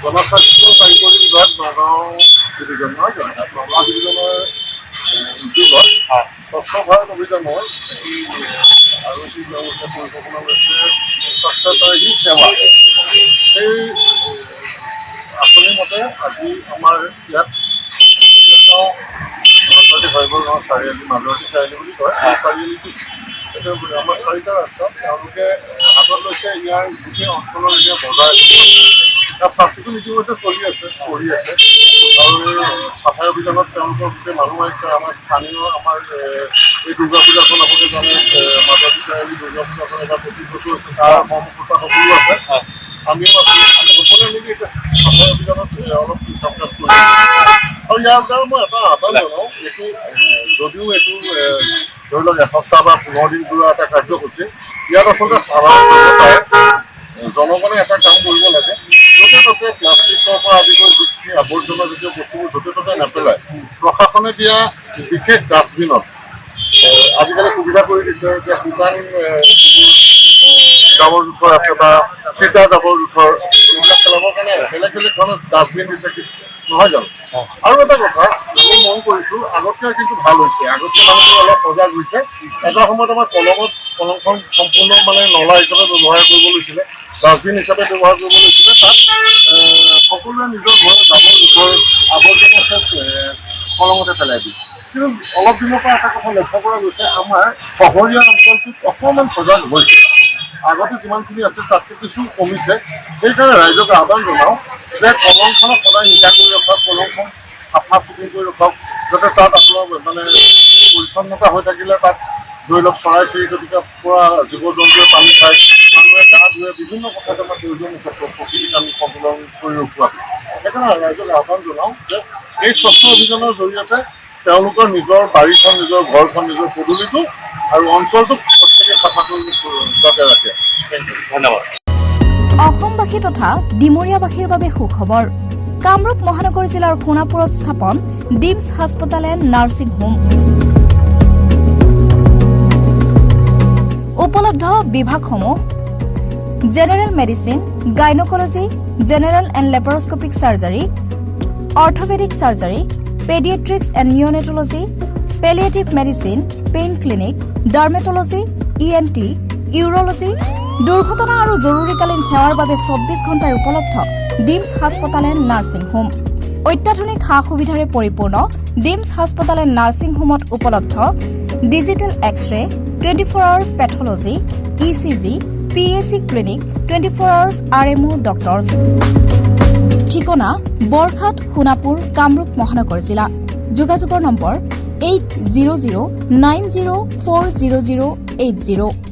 জনস্বাস্থ্য কাৰিকৰী বিভাগ নগাঁও ডিভিজন নহয় জানো নগাঁও ডিভিজনৰ উদ্যোগত স্বচ্ছ ভাৰত অভিযানৰ আৰু এটি তেওঁলোকে পৰিকল্পনা লৈছে স্বচ্ছতা হি সেৱা সেই আঁচনিৰ মতে আজি আমাৰ ইয়াত মাজুৱাৰী ভৈৰৱৰ গাঁও চাৰিআলি মাজুৱাৰী চাৰিআলি বুলি কয় এই চাৰিআলিটো এইটো আমাৰ চাৰিটা ৰাস্তা তেওঁলোকে হাতত লৈছে ইয়াৰ গোটেই অঞ্চলৰ এতিয়া বজাৰ তাত চাফ চিকুণ ইতিমধ্যে চলি আছে কৰি আছে আৰু এই চাফাই অভিযানত তেওঁলোকৰ গোটেই মানুহ আহিছে আমাৰ স্থানীয় আমাৰ এই দুৰ্গা পূজাখন আপুনি জানে মাজুৱাৰী চাৰিআলি দুৰ্গা পূজাখন এবাৰ 25 বছৰ হৈছে তাৰ কৰ্মকৰ্তা সকলো আছে আমিও আছোঁ আমি সকলোৱে মিলি এতিয়া চাফাই অভিযানত অলপ কাম কাজ কৰি আৰু ইয়াৰ দ্বাৰা মই এটা আহ্বান জনাওঁ এইটো যদিও এইটো ধৰি লওক এসপ্তাহ বা 15 দিন যোৰা এটা কাৰ্যসূচী ইয়াত আচলতে সাধাৰণ জনতাই জনগণে এটা কাম কৰিব লাগে য'তে ত'তে প্লাষ্টিকৰ পৰা আদি কৰি যিখিনি আৱৰ্জনা জাতীয় বস্তুবোৰ য'তে ত'তে নেপেলায় প্ৰশাসনে দিয়া বিশেষ ডাষ্টবিনত আজিকালি সুবিধা কৰি দিছে এতিয়া শুকান জাবৰ জোঁথৰ আছে বা তিতা জাবৰ জোঁথৰ এইবিলাক পেলাবৰ কাৰণে বেলেগ বেলেগ ধৰণৰ ডাষ্টবিন দিছে নহয় জানো আৰু এটা কথা আমি মন কৰিছোঁ আগতকৈ কিন্তু ভাল হৈছে আগতকৈ মানুহবোৰ অলপ সজাগ হৈছে এটা সময়ত আমাৰ কলংখন সম্পূৰ্ণ মানে নলা হিচাপে ব্যৱহাৰ কৰিব লৈছিলে ডাষ্টবিন হিচাপে ব্যৱহাৰ কৰিব লৈছিলে তাত সকলোৱে নিজৰ ঘৰৰ জাবৰ জোঁথৰ আৱৰ্জনা চব কলঙতে পেলাই দিয়ে কিন্তু অলপ দিনৰ পৰা এটা কথা লক্ষ্য কৰা গৈছে আমাৰ চহৰীয়া অঞ্চলটোত অকণমান সজাগ হৈছে আগতে যিমানখিনি আছিল তাতকৈ কিছু কমিছে সেইকাৰণে ৰাইজক আহ্বান জনাওঁ যে কলংখনক সদায় নিকা কৰি ৰখক কলংখন চাফা চিকুণ কৰি ৰখক যাতে তাত আপোনাৰ মানে পৰিচ্ছন্নতা হৈ থাকিলে তাত ধৰি লওক চৰাই চিৰিকটিৰ পৰা জীৱ জন্তুৱে পানী খায় মানুহে গা ধুৱে বিভিন্ন কথাত আমাৰ প্ৰয়োজন আছে প্ৰকৃতিক আমি সন্তুলন কৰি ৰখোৱাটো সেইকাৰণে ৰাইজক আহ্বান জনাওঁ যে এই স্বচ্ছ অভিযানৰ জৰিয়তে তেওঁলোকৰ নিজৰ বাৰীখন নিজৰ ঘৰখন নিজৰ পদূলিটো আৰু অঞ্চলটোক প্ৰত্যেকে চাফা কৰি যাতে ৰাখে ধন্যবাদ অসমবাসী তথা ডিমৰীয়াবাসীৰ বাবে সুখবৰ কামৰূপ মহানগৰ জিলাৰ সোণাপুৰত স্থাপন ডিমছ হাস্পতাল এণ্ড নাৰ্ছিং হোম উপলব্ধ বিভাগসমূহ general medicine gynaecology general and laparoscopic surgery orthopaedic surgery paediatrics and neonatology palliative medicine pain clinic dermatology ENT urology দুৰ্ঘটনা আৰু জৰুৰীকালীন সেৱাৰ বাবে 24 ঘণ্টাই উপলব্ধ ডিমছ হাস্পতাল এণ্ড নাৰ্ছিং হোম অত্যাধুনিক সা সুবিধাৰে পৰিপূৰ্ণ ডিমছ হাস্পতাল এণ্ড নাৰ্ছিং হোমত উপলব্ধ digital x-ray 24 hours pathology ECG PAC clinic 24 hours RMO doctors ঠিকনা বৰঘাট সোণাপুৰ কামৰূপ মহানগৰ জিলা যোগাযোগৰ নম্বৰ 8009040080